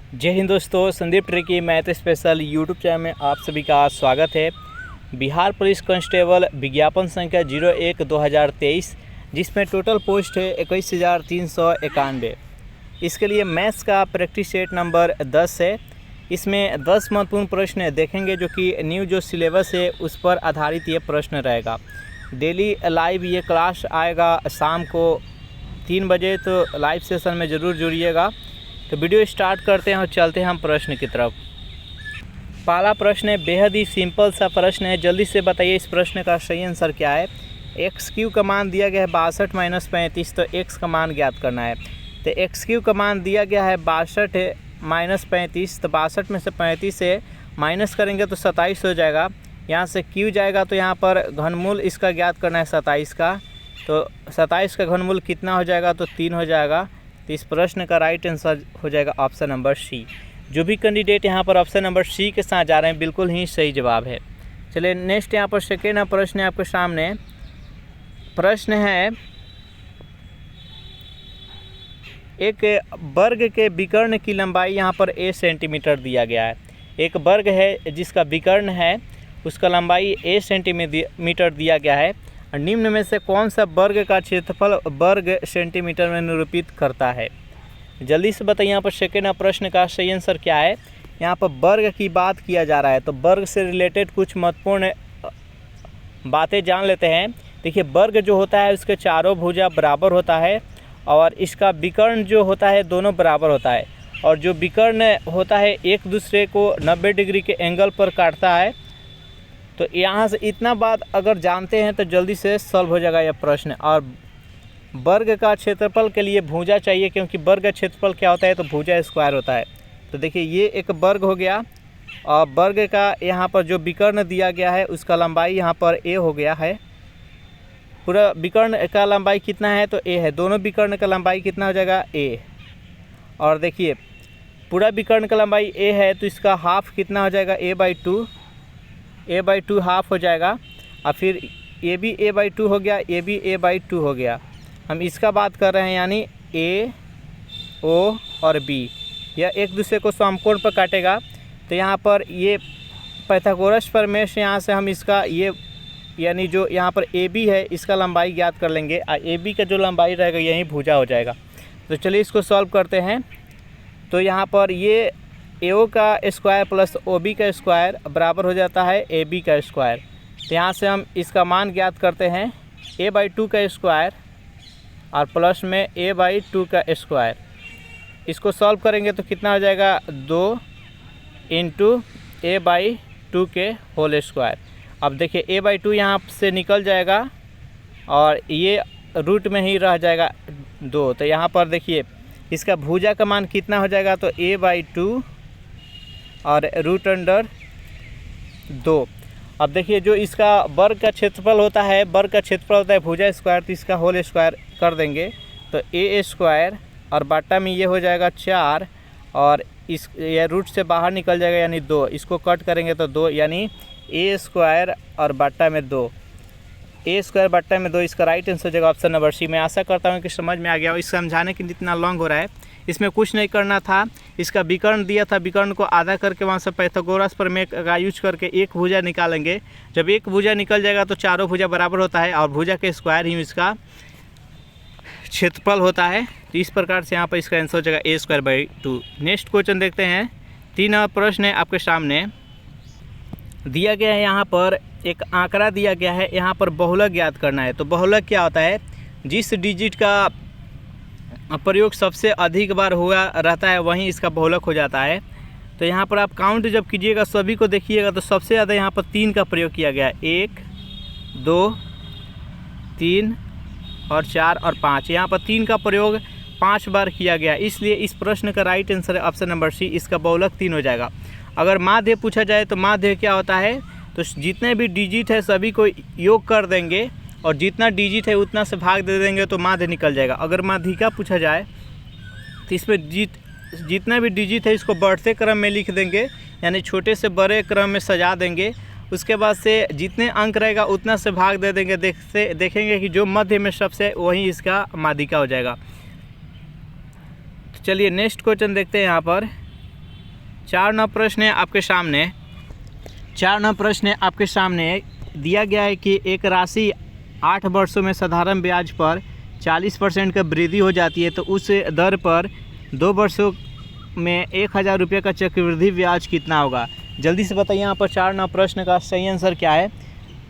जय हिंद दोस्तों, Sandeep tricky math special YouTube channel में आप सभी का स्वागत है। बिहार पुलिस कांस्टेबल विज्ञापन संख्या 01/2023 जिसमें टोटल पोस्ट है 21,391। इसके लिए मैथ्स का प्रैक्टिस सेट नंबर 10 है। इसमें 10 महत्वपूर्ण प्रश्न देखेंगे जो कि न्यू जो सिलेबस है उस पर आधारित ये प्रश्न रहेगा। डेली लाइव ये क्लास आएगा शाम को 3 बजे, तो लाइव सेशन में ज़रूर जुड़िएगा। तो वीडियो स्टार्ट करते हैं और चलते हैं हम प्रश्न की तरफ। पहला प्रश्न है, बेहद ही सिंपल सा प्रश्न है, जल्दी से बताइए इस प्रश्न का सही आंसर क्या है। एक्स क्यू का मान दिया गया है 62 - 35, तो एक्स का मान ज्ञात करना है। तो एक्स क्यू का मान दिया गया है 62 - 35, तो 62 में से 35 से माइनस करेंगे तो 27 हो जाएगा। यहाँ से क्यू जाएगा तो यहाँ पर घनमूल इसका ज्ञात करना है 27 का, तो 27 का घनमूल कितना हो जाएगा, तो 3 हो जाएगा। तो इस प्रश्न का राइट आंसर हो जाएगा ऑप्शन नंबर सी। जो भी कैंडिडेट यहाँ पर ऑप्शन नंबर सी के साथ जा रहे हैं बिल्कुल ही सही जवाब है। चलिए नेक्स्ट यहाँ पर सेकेंड प्रश्न है आपके सामने। प्रश्न है, एक वर्ग के विकर्ण की लंबाई यहाँ पर a सेंटीमीटर दिया गया है। एक वर्ग है जिसका विकर्ण है उसका लंबाई a सेंटीमीटर दिया गया है। निम्न में से कौन सा वर्ग का क्षेत्रफल वर्ग सेंटीमीटर में निरूपित करता है। जल्दी से बताइए यहाँ पर सेकेंड प्रश्न का सही आंसर क्या है। यहाँ पर वर्ग की बात किया जा रहा है, तो वर्ग से रिलेटेड कुछ महत्वपूर्ण बातें जान लेते हैं। देखिए, वर्ग जो होता है उसके चारों भुजा बराबर होता है और इसका विकर्ण जो होता है दोनों बराबर होता है, और जो विकर्ण होता है एक दूसरे को 90 डिग्री के एंगल पर काटता है। तो यहाँ से इतना बात अगर जानते हैं तो जल्दी से सॉल्व हो जाएगा यह प्रश्न। और वर्ग का क्षेत्रफल के लिए भुजा चाहिए, क्योंकि वर्ग का क्षेत्रफल क्या होता है, तो भुजा स्क्वायर होता है। तो देखिए ये एक वर्ग हो गया, और वर्ग का यहाँ पर जो विकर्ण दिया गया है उसका लंबाई यहाँ पर a हो गया है। पूरा विकर्ण का लंबाई कितना है, तो a है। दोनों विकर्ण का लंबाई कितना हो जाएगा, a। और देखिए पूरा विकर्ण का लंबाई a है, तो इसका हाफ कितना हो जाएगा, a/2 हाफ हो जाएगा। और फिर ये भी a/2 हो गया, ये भी a/2 हो गया। हम इसका बात कर रहे हैं, यानी a, o और b यह एक दूसरे को समकोण पर काटेगा। तो यहाँ पर ये पाइथागोरस प्रमेय से यहाँ से हम इसका ये यानी जो यहाँ पर AB है इसका लंबाई ज्ञात कर लेंगे, और AB का जो लंबाई रहेगा यही भुजा हो जाएगा। तो चलिए इसको सॉल्व करते हैं। तो यहाँ पर ये AO का स्क्वायर प्लस OB का स्क्वायर बराबर हो जाता है AB का स्क्वायर। तो यहाँ से हम इसका मान ज्ञात करते हैं, a/2 का स्क्वायर और प्लस में a/2 का स्क्वायर। इसको सॉल्व करेंगे तो कितना हो जाएगा, 2 × a/2 के होल स्क्वायर। अब देखिए a/2 यहाँ से निकल जाएगा और ये रूट में ही रह जाएगा 2। तो यहाँ पर देखिए इसका भुजा का मान कितना हो जाएगा, तो a/2 और √2। अब देखिए जो इसका वर्ग का क्षेत्रफल होता है, वर्ग का क्षेत्रफल होता है भुजा स्क्वायर, तो इसका होल स्क्वायर कर देंगे तो a² और बाटा में ये हो जाएगा 4, और इस ये रूट से बाहर निकल जाएगा यानी 2। इसको कट करेंगे तो 2, यानी a² और बाटा में 2, a² बट्टा में 2। इसका राइट आंसर हो जाएगा ऑप्शन नंबर सी। मैं आशा करता हूँ कि समझ में आ गया। इस समझाने के लिए इतना लॉन्ग हो रहा है, इसमें कुछ नहीं करना था। इसका विकर्ण दिया था, विकर्ण को आधा करके वहाँ से पाइथागोरस प्रमेय का यूज करके एक भुजा निकालेंगे। जब एक भुजा निकल जाएगा तो चारों भुजा बराबर होता है, और भुजा के स्क्वायर ही इसका क्षेत्रफल होता है। तो इस प्रकार से यहाँ पर इसका आंसर हो जाएगा a²/2। नेक्स्ट क्वेश्चन देखते हैं। 3 प्रश्न है आपके सामने। दिया गया है यहाँ पर एक आंकड़ा दिया गया है, यहाँ पर बहुलक ज्ञात करना है। तो बहुलक क्या होता है, जिस डिजिट का प्रयोग सबसे अधिक बार हुआ रहता है वहीं इसका बहुलक हो जाता है। तो यहाँ पर आप काउंट जब कीजिएगा सभी को देखिएगा तो सबसे ज़्यादा यहाँ पर 3 का प्रयोग किया गया है। 1, 2, 3 और 4 और 5। यहाँ पर 3 का प्रयोग 5 बार किया गया, इसलिए इस प्रश्न का राइट आंसर है ऑप्शन नंबर सी। इसका बहुलक 3 हो जाएगा। अगर माध्य पूछा जाए तो माध्य क्या होता है, तो जितने भी डिजिट है सभी को योग कर देंगे और जितना डिजिट है उतना से भाग दे देंगे तो माध्य निकल जाएगा। अगर माध्यिका पूछा जाए तो इसमें जितना भी डिजिट है इसको बढ़ते क्रम में लिख देंगे, यानी छोटे से बड़े क्रम में सजा देंगे। उसके बाद से जितने अंक रहेगा उतना से भाग दे देंगे। देखेंगे कि जो मध्य में सबसे वही इसका माध्यिका हो जाएगा। तो चलिए नेक्स्ट क्वेश्चन देखते हैं। यहाँ पर 4 नंबर प्रश्न है आपके सामने। 4 नंबर प्रश्न आपके सामने दिया गया है कि एक राशि 8 वर्षों में साधारण ब्याज पर 40% का वृद्धि हो जाती है, तो उस दर पर 2 वर्षों में 1000 रुपये का चक्रवृद्धि ब्याज कितना होगा। जल्दी से बताइए यहाँ पर 4 नंबर प्रश्न का सही आंसर क्या है।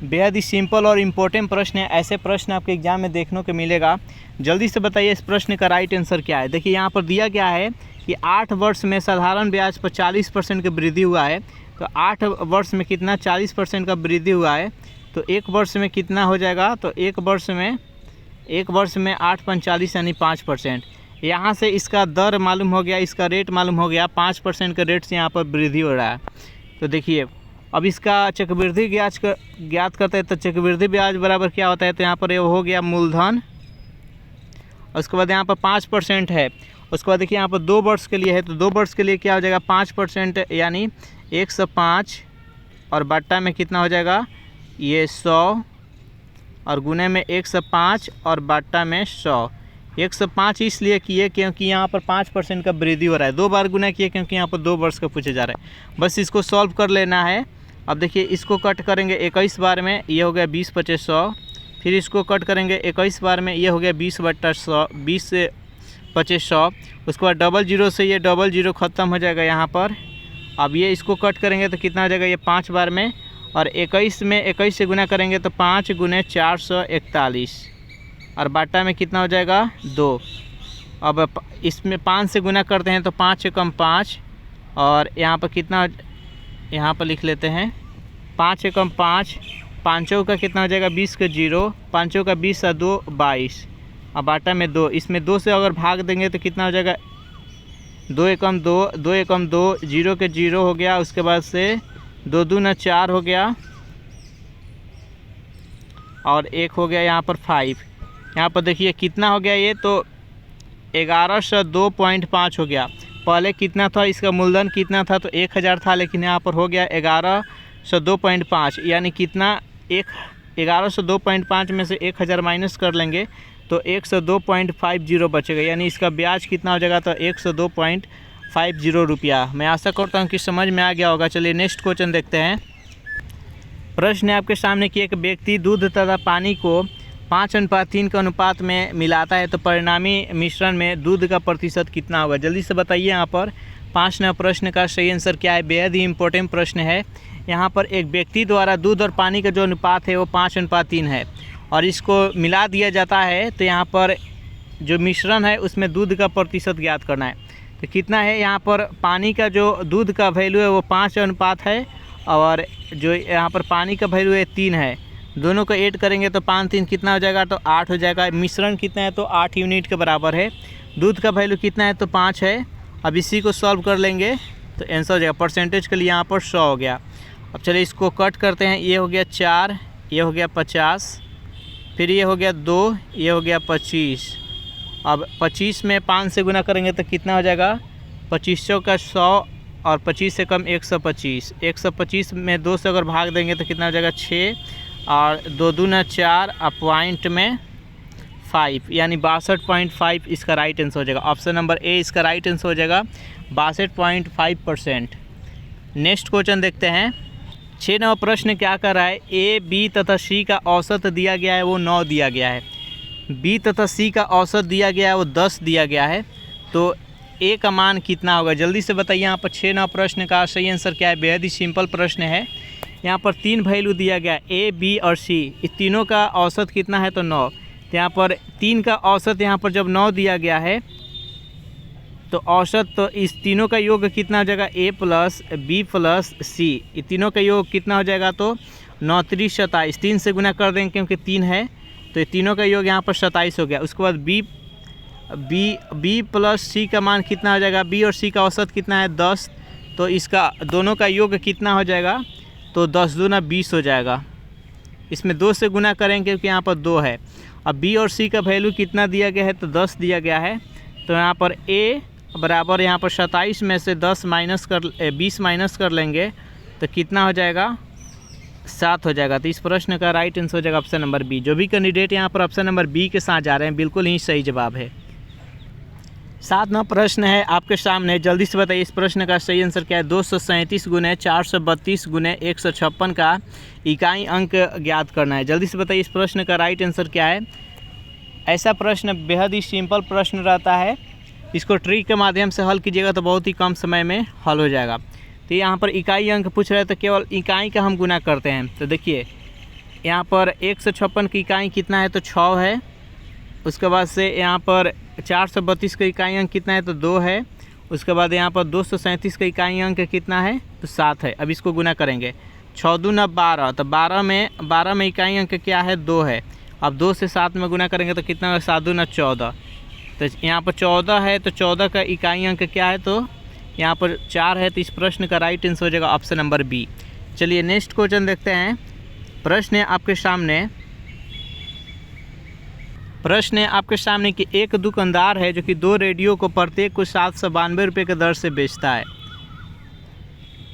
बेहद ही सिंपल और इम्पोर्टेंट प्रश्न है, ऐसे प्रश्न आपके एग्जाम में देखने को मिलेगा। जल्दी से बताइए इस प्रश्न का राइट आंसर क्या है। देखिए यहाँ पर दिया गया है कि 8 वर्ष में साधारण ब्याज पर 40% की वृद्धि हुआ है, तो 8 वर्ष में कितना 40% का वृद्धि हुआ है, तो 1 वर्ष में कितना हो जाएगा, तो 1 वर्ष में 8 × 40 यानी 5%। यहाँ से इसका दर मालूम हो गया, इसका रेट मालूम हो गया, 5% के रेट से यहाँ पर वृद्धि हो रहा है। तो देखिए अब इसका चक्रवृद्धि ब्याज ज्ञात करते हैं, तो चक्रवृद्धि ब्याज बराबर क्या होता है, तो यहाँ पर ये हो गया मूलधन, उसके बाद यहाँ पर 5% है। उसके बाद देखिए यहाँ पर 2 वर्ष के लिए है, तो 2 वर्ष के लिए क्या हो जाएगा 5% यानी 105 और बट्टा में कितना हो जाएगा ये 100 और गुने में 105 और बट्टा में 100। 105 इसलिए किए क्योंकि यहाँ पर 5% का वृद्धि हो रहा है। 2 बार गुना किए क्योंकि यहाँ पर 2 वर्ष का पूछा जा रहा है। बस इसको सॉल्व कर लेना है। अब देखिए इसको कट करेंगे 21 बार में, ये हो गया 20 × 25 100। फिर इसको कट करेंगे 21 बार में, ये हो गया 20/100, 20 से 25 100। उसके बाद डबल जीरो से ये डबल जीरो ख़त्म हो जाएगा यहाँ पर। अब ये इसको कट करेंगे तो कितना हो जाएगा, ये 5 बार में, और 21 में 21 से गुना करेंगे तो 5 × 441 और बाटा में कितना हो जाएगा 2। अब इसमें 5 से गुना करते हैं तो 5 से कम 5, और यहाँ पर कितना, यहाँ पर लिख लेते हैं 5 से कम 5, 5 का कितना हो जाएगा 20 का 0, 5 का 20 और 2 22, अब बाटा में 2। इसमें 2 से अगर भाग देंगे तो कितना हो जाएगा 2 एकम 2, 2 एकम 2, 0 के 0 हो गया। उसके बाद से 2 दूना 4 हो गया और 1 हो गया यहाँ पर 5। यहाँ पर देखिए कितना हो गया ये, तो 1102.5 हो गया। पहले कितना था, इसका मूलधन कितना था, तो 1000 था, लेकिन यहाँ पर हो गया 1102.5 यानी कितना 1102.5 में से 1000 माइनस कर लेंगे तो 102.50 बचेगा, यानी इसका ब्याज कितना हो जाएगा, तो 102.50 रुपया। मैं आशा करता हूँ कि समझ में आ गया होगा। चलिए नेक्स्ट क्वेश्चन देखते हैं। प्रश्न है आपके सामने कि एक व्यक्ति दूध तथा पानी को 5:3 के अनुपात में मिलाता है, तो परिणामी मिश्रण में दूध का प्रतिशत कितना होगा। जल्दी से बताइए यहाँ पर 5 नंबर प्रश्न का सही आंसर क्या है। बेहद ही इंपॉर्टेंट प्रश्न है। यहाँ पर एक व्यक्ति द्वारा दूध और पानी का जो अनुपात है वो 5:3 है और इसको मिला दिया जाता है, तो यहाँ पर जो मिश्रण है उसमें दूध का प्रतिशत ज्ञात करना है। तो कितना है, यहाँ पर पानी का जो दूध का वैल्यू है वो 5 अनुपात है और जो यहाँ पर पानी का वैल्यू है 3 है। दोनों को ऐड करेंगे तो 5 3 कितना हो जाएगा, तो 8 हो जाएगा। मिश्रण कितना है, तो 8 यूनिट के बराबर है। दूध का वैल्यू कितना है, तो 5 है। अब इसी को सॉल्व कर लेंगे तो आंसर हो जाएगा। परसेंटेज के लिए यहाँ पर 100 हो गया। अब चलिए इसको कट करते हैं। ये हो गया 4, ये हो गया 50, फिर ये हो गया 2, ये हो गया 25। अब 25 में 5 से गुना करेंगे तो कितना हो जाएगा, 2500 का 100 और 25 से कम 125। 125 में 2 से अगर भाग देंगे तो कितना हो जाएगा 6 और 2 दूना 4 और पॉइंट में 5 यानी 62.5 इसका राइट आंसर हो जाएगा। ऑप्शन नंबर ए इसका राइट आंसर हो जाएगा 62.5%। नेक्स्ट क्वेश्चन देखते हैं। 6 नंबर प्रश्न क्या कर रहा है, ए बी तथा सी का औसत दिया गया है वो 9 दिया गया है, बी तथा सी का औसत दिया गया है वो 10 दिया गया है, तो ए का मान कितना होगा। जल्दी से बताइए यहाँ पर 6 नंबर प्रश्न का सही आंसर क्या है। बेहद ही सिंपल प्रश्न है। यहाँ पर 3 वैल्यू दिया गया है, ए बी और सी, इस तीनों का औसत कितना है, तो 9। तो यहाँ पर 3 का औसत यहाँ पर जब 9 दिया गया है तो औसत, तो इस तीनों का योग कितना हो जाएगा, ए प्लस बी प्लस सी, ये तीनों का योग कितना हो जाएगा, तो 9 3 27। 3 से गुना कर देंगे क्योंकि 3 है, तो ये तीनों का योग यहाँ पर 27 हो गया। उसके बाद बी प्लस सी का मान कितना हो जाएगा, बी और सी का औसत कितना है 10, तो इसका दोनों का योग कितना हो जाएगा, तो 10 दूना 20 हो जाएगा। इसमें 2 से गुना करेंगे क्योंकि यहाँ पर 2 है। अब बी और सी का वैल्यू कितना दिया गया है, तो 10 दिया गया है, तो यहाँ पर ए बराबर यहाँ पर 27 में से 20 माइनस कर लेंगे तो कितना हो जाएगा, 7 हो जाएगा। तो इस प्रश्न का राइट आंसर हो जाएगा ऑप्शन नंबर बी। जो भी कैंडिडेट यहाँ पर ऑप्शन नंबर बी के साथ जा रहे हैं बिल्कुल ही सही जवाब है। 7वां प्रश्न है आपके सामने, जल्दी से बताइए इस प्रश्न का सही आंसर क्या है। 237 गुने 432 गुने 156 का इकाई अंक ज्ञात करना है। जल्दी से बताइए इस प्रश्न का राइट आंसर क्या है। ऐसा प्रश्न बेहद ही सिंपल प्रश्न रहता है, इसको ट्रिक के माध्यम से हल कीजिएगा तो बहुत ही कम समय में हल हो जाएगा। तो यहाँ पर इकाई अंक पूछ रहे हैं तो केवल इकाई का हम गुना करते हैं। तो देखिए यहाँ पर 156 की इकाई कितना है तो 6 है। उसके बाद से यहाँ पर 432 का इकाई अंक कितना है तो 2 है। उसके बाद यहाँ पर 237 का इकाई अंक कितना है तो 7 है। अब इसको गुना करेंगे, 6 दूना 12, तो 12 में इकाई अंक क्या है 2 है। अब 2 से 7 में गुना करेंगे तो कितना है 7 दूना 14, तो यहाँ पर 14 है। तो 14 का इकाई अंक क्या है तो यहाँ पर 4 है। तो इस प्रश्न का राइट आंसर हो जाएगा ऑप्शन नंबर बी। चलिए नेक्स्ट क्वेश्चन देखते हैं। प्रश्न है आपके सामने कि एक दुकानदार है जो कि 2 रेडियो को प्रत्येक को 792 रुपये के दर से बेचता है।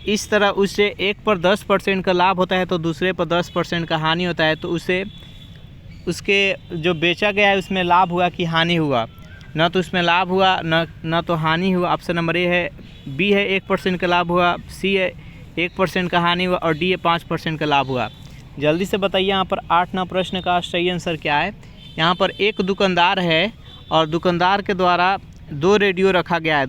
इस तरह उसे एक पर 10% का लाभ होता है तो दूसरे पर 10% का हानि होता है। तो उसे उसके जो बेचा गया है उसमें लाभ हुआ कि हानि हुआ। न तो उसमें लाभ हुआ न तो हानि हुआ। ऑप्शन नंबर ए है, बी है 1% का लाभ हुआ, सी है 1% का हानि हुआ और डी है 5% का लाभ हुआ। जल्दी से बताइए यहाँ पर 8वां प्रश्न का सही आंसर क्या है। यहाँ पर एक दुकानदार है और दुकानदार के द्वारा 2 रेडियो रखा गया है।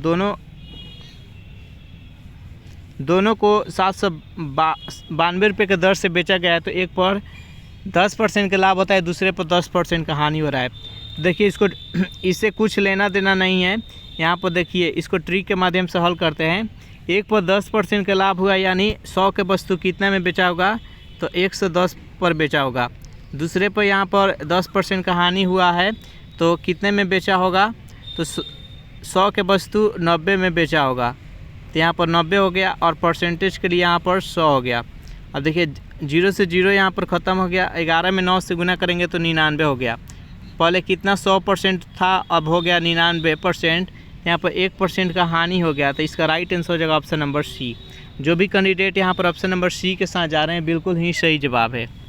दोनों को 792 रुपये के दर से बेचा गया है। तो एक पर 10% का लाभ होता है, दूसरे पर 10% का हानि हो रहा है। तो देखिए इससे कुछ लेना देना नहीं है। यहाँ पर देखिए इसको ट्रिक के माध्यम से हल करते हैं। एक पर 10% का लाभ हुआ यानी 100 के वस्तु कितने में बेचा होगा तो 110 पर बेचा होगा। दूसरे पर यहाँ पर 10% का हानि हुआ है तो कितने में बेचा होगा तो 100 के वस्तु 90 में बेचा होगा। तो यहाँ पर 90 हो गया और परसेंटेज के लिए यहाँ पर 100 हो गया। अब देखिए 0 से 0 यहाँ पर ख़त्म हो गया। 11 में 9 से गुना करेंगे तो 99 हो गया। पहले कितना 100% था, अब हो गया 99%। यहाँ पर 1% का हानि हो गया। तो इसका राइट आंसर हो जाएगा ऑप्शन नंबर सी। जो भी कैंडिडेट यहाँ पर ऑप्शन नंबर सी के साथ जा रहे हैं बिल्कुल ही सही जवाब है।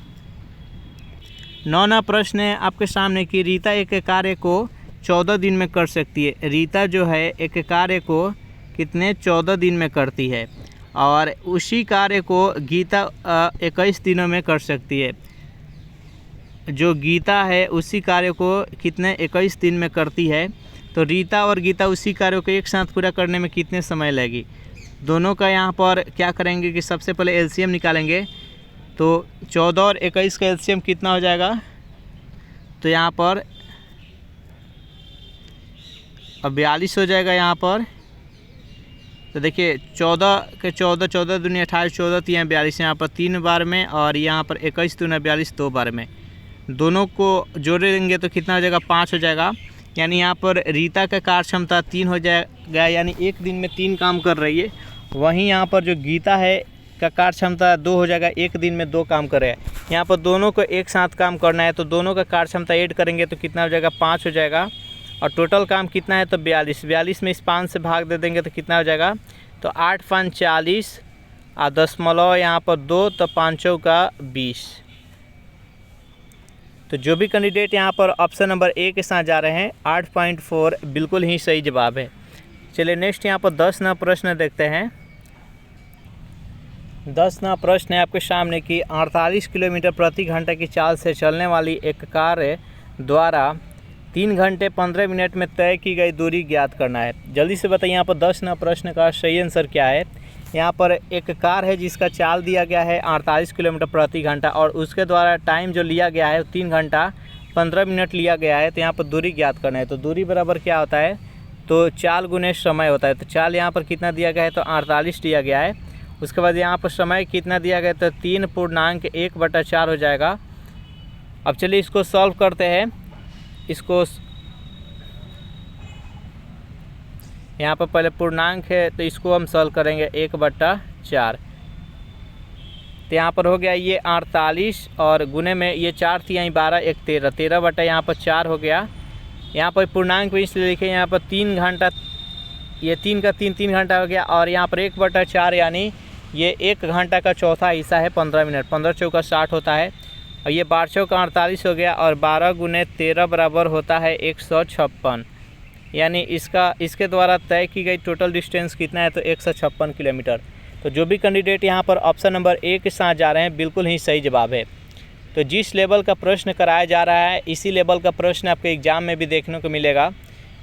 9वां प्रश्न है आपके सामने कि रीता एक कार्य को 14 दिन में कर सकती है। रीता जो है एक कार्य को कितने 14 दिन में करती है और उसी कार्य को गीता 21 दिनों में कर सकती है। जो गीता है उसी कार्य को कितने 21 दिन में करती है। तो रीता और गीता उसी कार्य को एक साथ पूरा करने में कितने समय लगेगी। दोनों का यहाँ पर क्या करेंगे कि सबसे पहले एलसीएम निकालेंगे। तो 14 और 21 का एलसीएम कितना हो जाएगा तो यहाँ पर 42 हो जाएगा यहाँ पर। तो देखिए 14 के 14 दूनी 28, 14 3 42, यहाँ पर 3 बार में और यहाँ पर 21 दूना 42 2 बार में। दोनों को जोड़ेंगे तो कितना हो जाएगा 5 हो जाएगा। यानी यहाँ पर रीता का कार्य क्षमता 3 हो जाएगा, यानी एक दिन में 3 काम कर रही है। वहीं यहाँ पर जो गीता है का कार्य क्षमता 2 हो जाएगा, एक दिन में 2 काम कर रहे हैं। यहाँ पर दोनों को एक साथ काम करना है तो दोनों का कार्य क्षमता ऐड करेंगे तो कितना हो जाएगा 5 हो जाएगा। और टोटल काम कितना है तो 42 में इस 5 से भाग दे देंगे तो कितना हो जाएगा तो 8 5 40 और दशमलव यहाँ पर 2 तो 5 का 20। तो जो भी कैंडिडेट यहाँ पर ऑप्शन नंबर ए के साथ जा रहे हैं 8.4 बिल्कुल ही सही जवाब है। चलिए नेक्स्ट यहाँ पर 10वां प्रश्न देखते हैं। 10वां प्रश्न है आपके सामने कि 48 किलोमीटर प्रति घंटा की चाल से चलने वाली एक कार द्वारा 3 घंटे 15 मिनट में तय की गई दूरी ज्ञात करना है। जल्दी से बताइए यहाँ पर 10वां प्रश्न का सही आंसर क्या है। यहाँ पर एक कार है जिसका चाल दिया गया है 48 किलोमीटर प्रति घंटा और उसके द्वारा टाइम जो लिया गया है 3 घंटा 15 मिनट लिया गया है। तो यहाँ पर दूरी ज्ञात करना है। तो दूरी बराबर क्या होता है तो चाल गुने समय होता है। तो चाल यहाँ पर कितना दिया गया है तो 48 दिया गया है। उसके बाद यहाँ पर समय कितना दिया गया तो 3.1/4 हो जाएगा। अब चलिए इसको सॉल्व करते हैं। इसको यहाँ पर पहले पूर्णांक है तो इसको हम सॉल्व करेंगे 1/4। तो यहाँ पर हो गया ये 48 और गुने में ये 4 थी यहीं 12 1 13 13 बटा यहाँ पर 4 हो गया। यहाँ पर पूर्णांक भी इसलिए लिखे यहाँ पर 3 घंटा, ये 3 का 3 घंटा हो गया और यहाँ पर 1/4 यानी ये 1 घंटा का चौथा हिस्सा है 15 मिनट। 15 चौका 60 होता है और ये 12 चौका 48 हो गया और 12 गुने 13 बराबर होता है 156। यानी इसके द्वारा तय की गई टोटल डिस्टेंस कितना है, तो 156 किलोमीटर। तो जो भी कैंडिडेट यहाँ पर ऑप्शन नंबर ए के साथ जा रहे हैं बिल्कुल ही सही जवाब है। तो जिस लेवल का प्रश्न कराया जा रहा है इसी लेवल का प्रश्न आपके एग्ज़ाम में भी देखने को मिलेगा।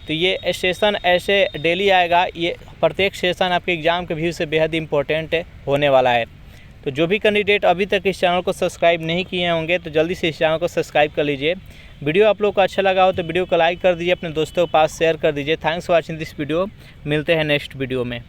तो ये सेशन ऐसे डेली आएगा, ये प्रत्येक सेशन आपके एग्ज़ाम के व्यू से बेहद इंपॉर्टेंट होने वाला है। तो जो भी कैंडिडेट अभी तक इस चैनल को सब्सक्राइब नहीं किए होंगे तो जल्दी से इस चैनल को सब्सक्राइब कर लीजिए। वीडियो आप लोग को अच्छा लगा हो तो वीडियो को लाइक कर दीजिए, अपने दोस्तों के पास शेयर कर दीजिए। Thanks for watching this video. मिलते हैं नेक्स्ट वीडियो में।